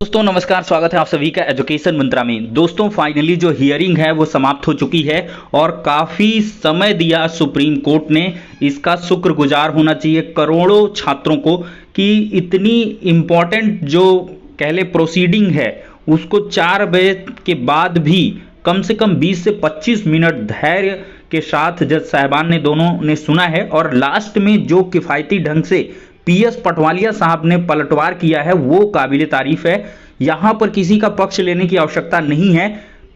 दोस्तों नमस्कार, स्वागत है आप सभी का एजुकेशन मंत्रा में। दोस्तों फाइनली जो हियरिंग है वो समाप्त हो चुकी है और काफ़ी समय दिया सुप्रीम कोर्ट ने। इसका शुक्रगुजार होना चाहिए करोड़ों छात्रों को कि इतनी इम्पोर्टेंट जो कह ले प्रोसीडिंग है उसको 4 बजे के बाद भी कम से कम 20 से 25 मिनट धैर्य के साथ जज साहिबान ने दोनों ने सुना है। और लास्ट में जो किफ़ायती ढंग से पीएस पटवालिया साहब ने पलटवार किया है वो काबिल तारीफ है। यहां पर किसी का पक्ष लेने की आवश्यकता नहीं है।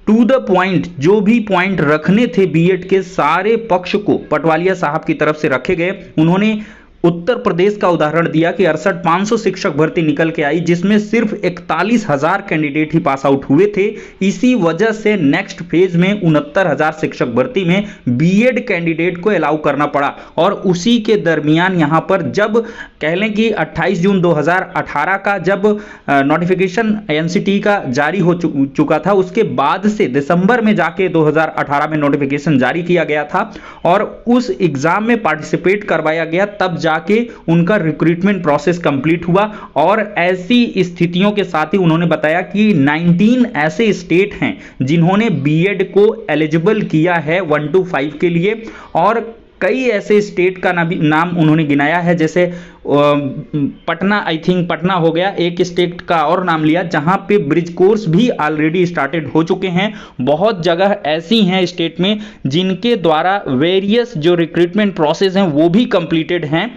टू द पॉइंट जो भी पॉइंट रखने थे बीएड के सारे पक्ष को पटवालिया साहब की तरफ से रखे गए। उन्होंने उत्तर प्रदेश का उदाहरण दिया कि 68,500 शिक्षक भर्ती निकल के आई जिसमें सिर्फ 41,000 कैंडिडेट ही पास आउट हुए थे। इसी वजह से नेक्स्ट फेज में 69,000 शिक्षक भर्ती में बीएड कैंडिडेट को अलाउ करना पड़ा। और उसी के दरमियान यहां पर जब कह लें कि 28 जून 2018 का जब नोटिफिकेशन एनसीटी का जारी हो चुका था, उसके बाद से दिसंबर में जाके 2018 में नोटिफिकेशन जारी किया गया था और उस एग्जाम में पार्टिसिपेट करवाया गया। तब जाके उनका रिक्रूटमेंट प्रोसेस कंप्लीट हुआ और ऐसी स्थितियों के साथ ही उन्होंने बताया कि 19 ऐसे स्टेट हैं जिन्होंने बीएड को एलिजिबल किया है 1 to 5 के लिए। और कई ऐसे स्टेट का नाम उन्होंने गिनाया है, जैसे पटना, आई थिंक पटना हो गया। एक स्टेट का और नाम लिया जहां पे ब्रिज कोर्स भी ऑलरेडी स्टार्टेड हो चुके हैं। बहुत जगह ऐसी हैं स्टेट में जिनके द्वारा वेरियस जो रिक्रूटमेंट प्रोसेस हैं वो भी कंप्लीटेड हैं।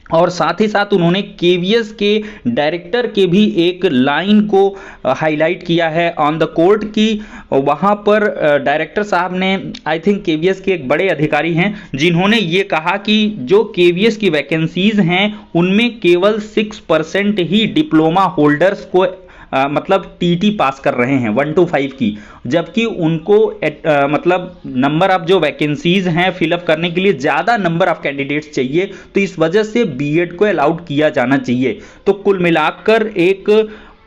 और साथ ही साथ उन्होंने केवीएस के डायरेक्टर के भी एक लाइन को हाईलाइट किया है ऑन द कोर्ट की। वहाँ पर डायरेक्टर साहब ने, आई थिंक केवीएस के एक बड़े अधिकारी हैं, जिन्होंने ये कहा कि जो केवीएस की वैकेंसीज हैं उनमें केवल 6% ही डिप्लोमा होल्डर्स को मतलब टीटी पास कर रहे हैं 1 to 5 की, जबकि उनको मतलब नंबर ऑफ जो वैकेंसीज हैं फिलअप करने के लिए ज़्यादा नंबर ऑफ कैंडिडेट्स चाहिए। तो इस वजह से बीएड को अलाउड किया जाना चाहिए। तो कुल मिलाकर एक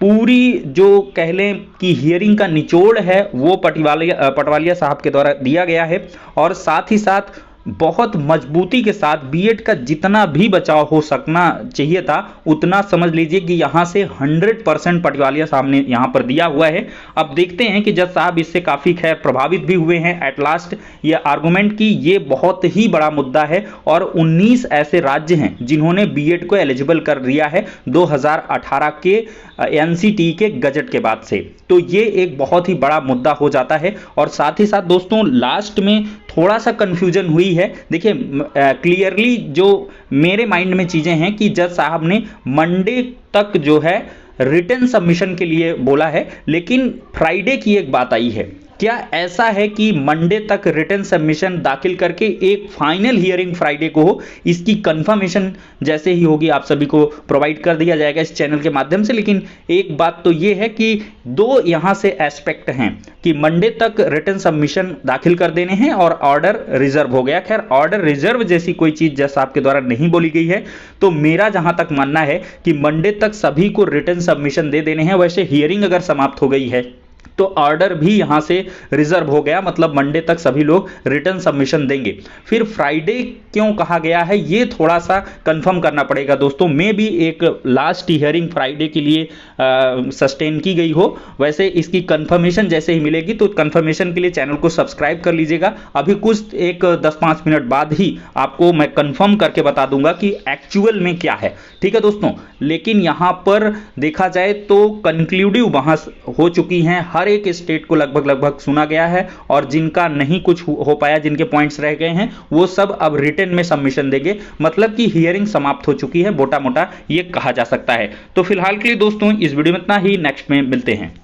पूरी जो कह लें कि हियरिंग का निचोड़ है वो पटवालिया साहब के द्वारा दिया गया है। और साथ ही साथ बहुत मजबूती के साथ बीएड का जितना भी बचाव हो सकना चाहिए था उतना समझ लीजिए कि यहां से 100% पटवालिया साहब ने यहां पर दिया हुआ है। अब देखते हैं कि जज साहब इससे काफी खैर प्रभावित भी हुए हैं एट लास्ट ये आर्गुमेंट की ये बहुत ही बड़ा मुद्दा है। और 19 ऐसे राज्य हैं जिन्होंने बीएड को एलिजिबल कर दिया है 2018 के एनसीटी के गजट के बाद से। तो ये एक बहुत ही बड़ा मुद्दा हो जाता है। और साथ ही साथ दोस्तों लास्ट में थोड़ा सा कंफ्यूजन हुई है। देखिए क्लियरली जो मेरे माइंड में चीजें हैं कि जज साहब ने मंडे तक जो है रिटन सबमिशन के लिए बोला है, लेकिन फ्राइडे की एक बात आई है। क्या ऐसा है कि मंडे तक रिटन सबमिशन दाखिल करके एक फाइनल हियरिंग फ्राइडे को हो? इसकी कंफर्मेशन जैसे ही होगी आप सभी को प्रोवाइड कर दिया जाएगा इस चैनल के माध्यम से। लेकिन एक बात तो ये है कि दो यहां से एस्पेक्ट हैं कि मंडे तक रिटन सबमिशन दाखिल कर देने हैं और ऑर्डर रिजर्व हो गया। खैर ऑर्डर रिजर्व जैसी कोई चीज जज साहब के द्वारा नहीं बोली गई है। तो मेरा जहां तक मानना है कि मंडे तक सभी को रिटन सबमिशन दे देने हैं। वैसे हियरिंग अगर समाप्त हो गई है तो ऑर्डर भी यहां से रिजर्व हो गया, मतलब मंडे तक सभी लोग रिटर्न सबमिशन देंगे। फिर फ्राइडे क्यों कहा गया है ये थोड़ा सा कंफर्म करना पड़ेगा दोस्तों। मे भी एक लास्ट हियरिंग फ्राइडे के लिए सस्टेन की गई हो। वैसे इसकी कंफर्मेशन जैसे ही मिलेगी तो कंफर्मेशन के लिए चैनल को सब्सक्राइब कर लीजिएगा। अभी कुछ एक 10-5 मिनट बाद ही आपको मैं कंफर्म करके बता दूंगा कि एक्चुअल में क्या है। ठीक है दोस्तों, लेकिन यहां पर देखा जाए तो कंक्लूडिव बहस हो चुकी है। हर एक स्टेट को लगभग सुना गया है और जिनका नहीं कुछ हो पाया, जिनके पॉइंट्स रह गए हैं, वो सब अब रिटन में सबमिशन देंगे। मतलब कि हियरिंग समाप्त हो चुकी है, मोटा मोटा ये कहा जा सकता है। तो फिलहाल के लिए दोस्तों इस वीडियो में इतना ही, नेक्स्ट में मिलते हैं।